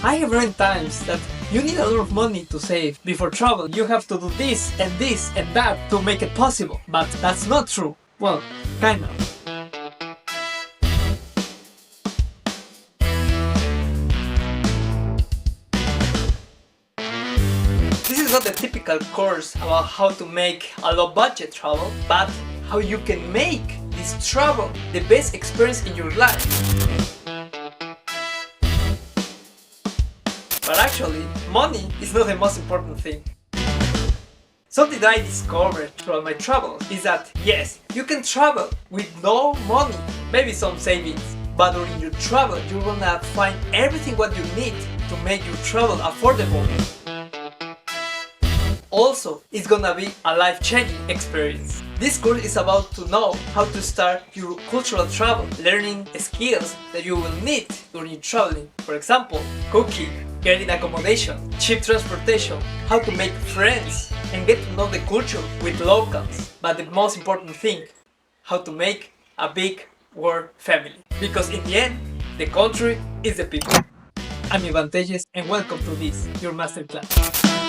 I have read times that you need a lot of money to save. Before travel, you have to do this and that to make it possible. But that's not true. Well, kind of. This is not a typical course about how to make a low budget travel, but how you can make this travel the best experience in your life. But actually, money is not the most important thing. Something that I discovered throughout my travels is that yes, you can travel with no money, maybe some savings, but during your travel you're gonna find everything what you need to make your travel affordable. Also, it's gonna be a life-changing experience. This course is about to know how to start your cultural travel, learning skills that you will need during your traveling. For example, cooking, getting accommodation, cheap transportation, how to make friends and get to know the culture with locals. But the most important thing, how to make a big world family. Because in the end, the country is the people. I'm Ivan Telles and welcome to this, your masterclass.